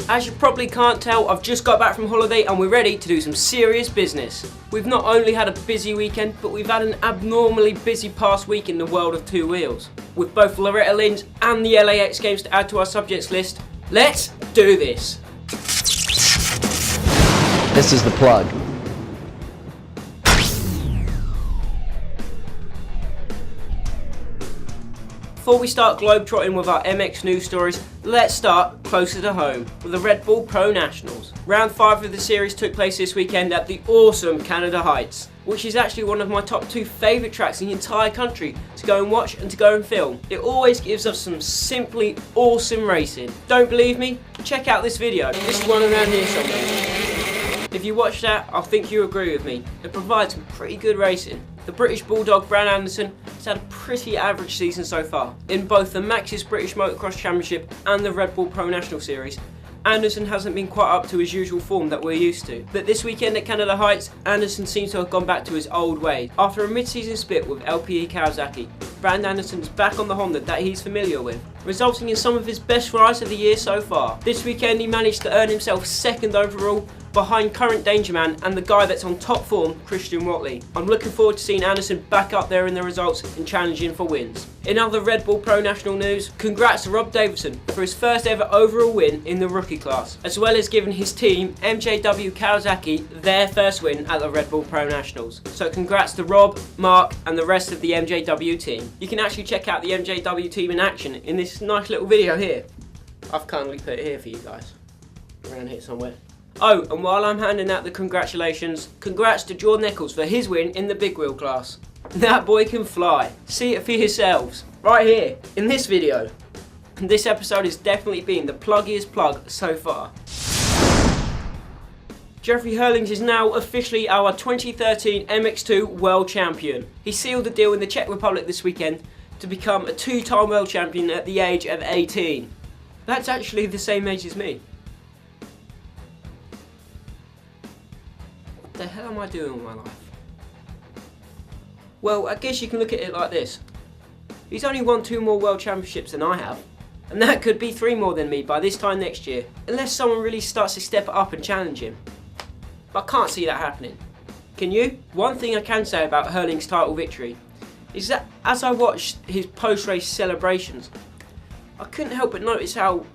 As you probably can't tell, I've just got back from holiday and we're ready to do some serious business. We've not only had a busy weekend, but we've had an abnormally busy past week in the world of two wheels. With both Loretta Lynn's and the LAX games to add to our subjects list, let's do this. This is the plug. Before we start globetrotting with our MX news stories, let's start closer to home with the Red Bull Pro Nationals. Round 5 of the series took place this weekend at the awesome Canada Heights, which is actually one of my top 2 favourite tracks in the entire country to go and watch and to go and film. It always gives us some simply awesome racing. Don't believe me? Check out this video. This is one around here somewhere. If you watch that, I think you agree with me. It provides some pretty good racing. The British Bulldog Brad Anderson has had a pretty average season so far. In both the Max's British Motocross Championship and the Red Bull Pro National Series, Anderson hasn't been quite up to his usual form that we're used to. But this weekend at Canada Heights, Anderson seems to have gone back to his old ways. After a mid-season split with LPE Kawasaki, Brad Anderson's back on the Honda that he's familiar with, resulting in some of his best rides of the year so far. This weekend he managed to earn himself 2nd overall, behind current danger man and the guy that's on top form, Christian Watley. I'm looking forward to seeing Anderson back up there in the results and challenging for wins. In other Red Bull Pro National news, congrats to Rob Davison for his first ever overall win in the rookie class, as well as giving his team, MJW Kawasaki, their first win at the Red Bull Pro Nationals. So congrats to Rob, Mark and the rest of the MJW team. You can actually check out the MJW team in action in this nice little video here. I've kindly put it here for you guys, around here somewhere. Oh, and while I'm handing out the congratulations, congrats to Jordan Eccles for his win in the big wheel class. That boy can fly. See it for yourselves, right here, in this video. And this episode has definitely been the pluggiest plug so far. Jeffrey Herlings is now officially our 2013 MX2 World Champion. He sealed the deal in the Czech Republic this weekend to become a 2-time World Champion at the age of 18. That's actually the same age as me. What the hell am I doing with my life? Well, I guess you can look at it like this. He's only won 2 more World Championships than I have, and that could be 3 more than me by this time next year, unless someone really starts to step up and challenge him. But I can't see that happening. Can you? One thing I can say about Herlings' title victory is that as I watched his post-race celebrations, I couldn't help but notice how,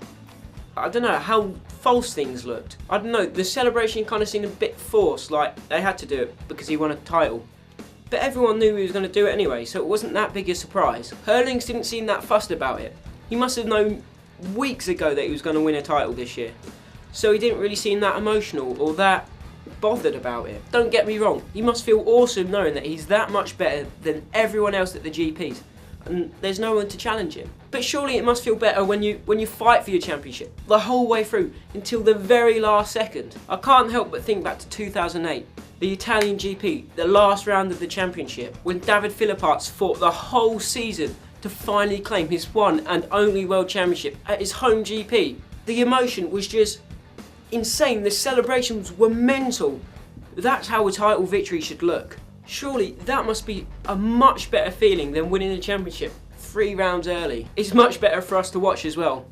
how false things looked. I don't know, the celebration kind of seemed a bit forced, like they had to do it because he won a title. But everyone knew he was going to do it anyway, so it wasn't that big a surprise. Herlings didn't seem that fussed about it. He must have known weeks ago that he was going to win a title this year. So he didn't really seem that emotional or that bothered about it. Don't get me wrong, he must feel awesome knowing that he's that much better than everyone else at the GPs. And there's no one to challenge him. But surely it must feel better when you fight for your championship the whole way through until the very last second. I can't help but think back to 2008, the Italian GP, the last round of the championship, when David Philipparts fought the whole season to finally claim his one and only world championship at his home GP. The emotion was just insane. The celebrations were mental. That's how a title victory should look. Surely that must be a much better feeling than winning a championship 3 rounds early. It's much better for us to watch as well.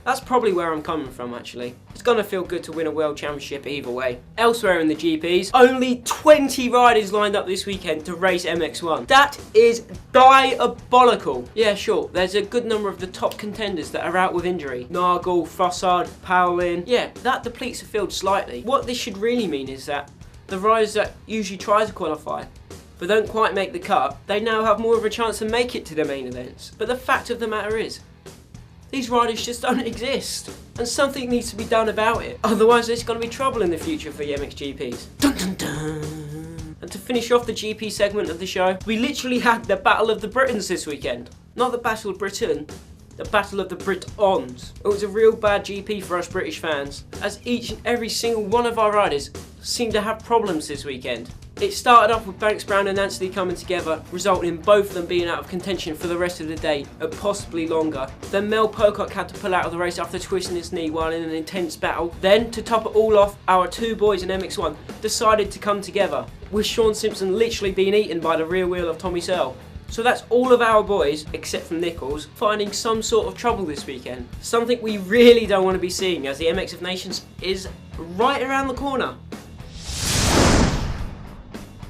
That's probably where I'm coming from actually. It's gonna feel good to win a world championship either way. Elsewhere in the GPs, only 20 riders lined up this weekend to race MX1. That is diabolical. Yeah, sure, there's a good number of the top contenders that are out with injury. Nagel, Fossard, Powlin. Yeah, that depletes the field slightly. What this should really mean is that the riders that usually try to qualify but don't quite make the cut, they now have more of a chance to make it to the main events. But the fact of the matter is, these riders just don't exist, and something needs to be done about it. Otherwise there's going to be trouble in the future for the MXGPs. Dun, dun, dun. And to finish off the GP segment of the show, we literally had the Battle of the Britons this weekend. Not the Battle of Britain, the Battle of the Britons. It was a real bad GP for us British fans, as each and every single one of our riders seemed to have problems this weekend. It started off with Banks Brown and Anstey coming together, resulting in both of them being out of contention for the rest of the day, and possibly longer. Then Mel Pocock had to pull out of the race after twisting his knee while in an intense battle. Then, to top it all off, our 2 boys in MX1 decided to come together, with Sean Simpson literally being eaten by the rear wheel of Tommy Searle. So that's all of our boys, except for Nichols, finding some sort of trouble this weekend. Something we really don't want to be seeing, as the MX of Nations is right around the corner.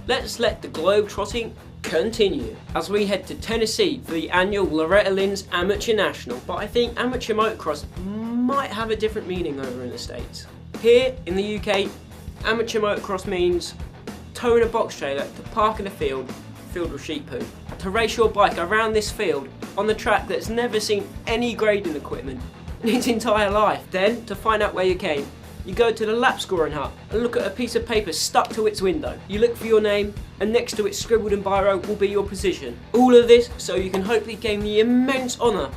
Let's let the globe-trotting continue as we head to Tennessee for the annual Loretta Lynn's Amateur National. But I think amateur motocross might have a different meaning over in the States. Here in the UK, amateur motocross means towing a box trailer to park in a field filled with sheep poo, to race your bike around this field on the track that's never seen any grading equipment in its entire life. Then, to find out where you came, you go to the lap scoring hut and look at a piece of paper stuck to its window. You look for your name, and next to it scribbled in biro will be your position. All of this so you can hopefully gain the immense honour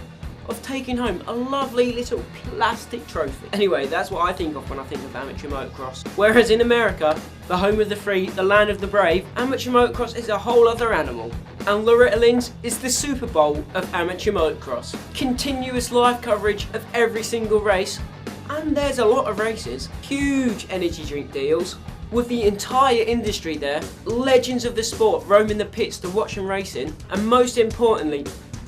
of taking home a lovely little plastic trophy. Anyway, that's what I think of when I think of amateur motocross. Whereas in America, the home of the free, the land of the brave, amateur motocross is a whole other animal. And Loretta Lynn's is the Super Bowl of amateur motocross. Continuous live coverage of every single race, and there's a lot of races. Huge energy drink deals, with the entire industry there, legends of the sport roaming the pits to watch them racing, and most importantly,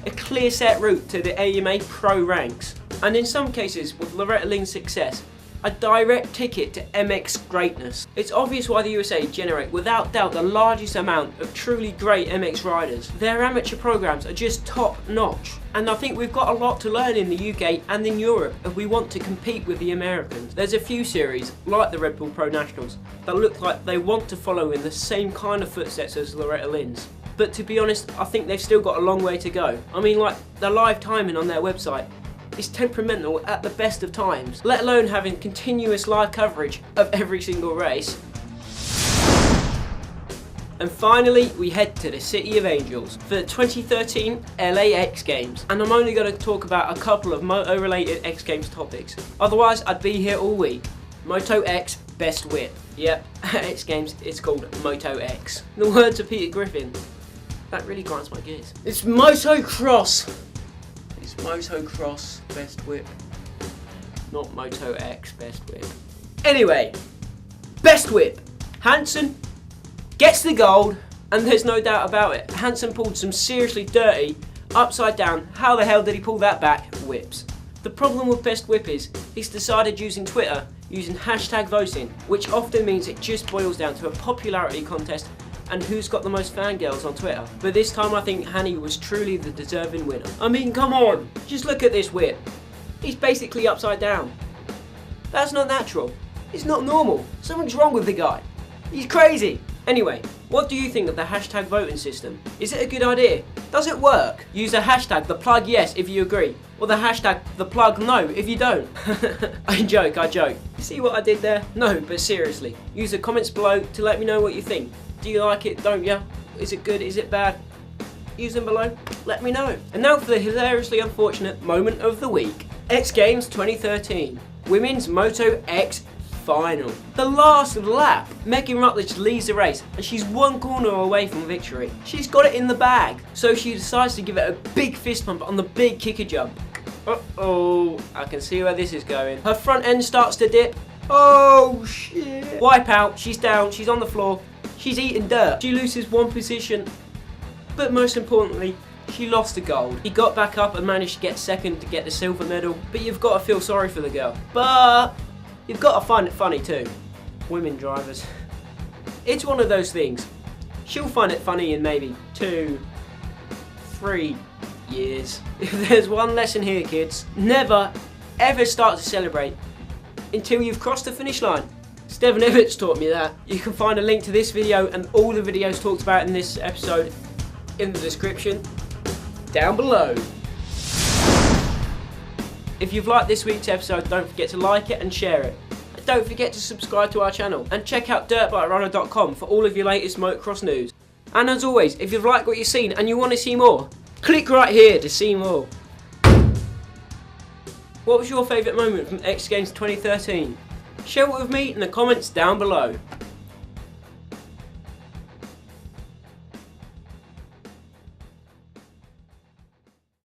a clear set route to the AMA Pro ranks. And in some cases, with Loretta Lynn's success, a direct ticket to MX greatness. It's obvious why the USA generate without doubt the largest amount of truly great MX riders. Their amateur programs are just top notch. And I think we've got a lot to learn in the UK and in Europe if we want to compete with the Americans. There's a few series, like the Red Bull Pro Nationals, that look like they want to follow in the same kind of footsteps as Loretta Lynn's. But to be honest, I think they've still got a long way to go. I mean, like, the live timing on their website is temperamental at the best of times, let alone having continuous live coverage of every single race. And finally, we head to the City of Angels for the 2013 LA X Games. And I'm only going to talk about a couple of moto-related X Games topics. Otherwise, I'd be here all week. Moto X Best Whip. Yep, at X Games it's called Moto X. In the words of Peter Griffin, that really grinds my gears. It's motocross. It's motocross Best Whip, not Moto X Best Whip. Anyway, Best Whip. Hansen gets the gold, and there's no doubt about it. Hansen pulled some seriously dirty, upside down, how the hell did he pull that back, whips. The problem with Best Whip is, he's decided using Twitter, using hashtag voting, which often means it just boils down to a popularity contest and who's got the most fangirls on Twitter. But this time I think Hanny was truly the deserving winner. I mean, come on, just look at this whip. He's basically upside down. That's not natural. It's not normal. Something's wrong with the guy. He's crazy. Anyway, what do you think of the hashtag voting system? Is it a good idea? Does it work? Use the hashtag #ThePlugYes if you agree, or the hashtag #ThePlugNo if you don't. I joke. See what I did there? No, but seriously, use the comments below to let me know what you think. Do you like it, don't you? Is it good, is it bad? Use them below, let me know. And now for the hilariously unfortunate moment of the week. X Games 2013, Women's Moto X Final. The last lap, Megan Rutledge leads the race and she's one corner away from victory. She's got it in the bag, so she decides to give it a big fist pump on the big kicker jump. Uh-oh, I can see where this is going. Her front end starts to dip. Oh shit. Wipe out, she's down, she's on the floor. She's eating dirt. She loses one position, but most importantly, she lost the gold. He got back up and managed to get second to get the silver medal, but you've got to feel sorry for the girl. But you've got to find it funny too. Women drivers. It's one of those things. She'll find it funny in maybe 2, 3 years. If there's one lesson here, kids, never ever start to celebrate until you've crossed the finish line. Stephen Everett's taught me that. You can find a link to this video and all the videos talked about in this episode in the description down below. If you've liked this week's episode, don't forget to like it and share it. And don't forget to subscribe to our channel and check out dirtbikeRunner.com for all of your latest motocross news. And as always, if you've liked what you've seen and you want to see more, click right here to see more. What was your favourite moment from X Games 2013? Share it with me in the comments down below.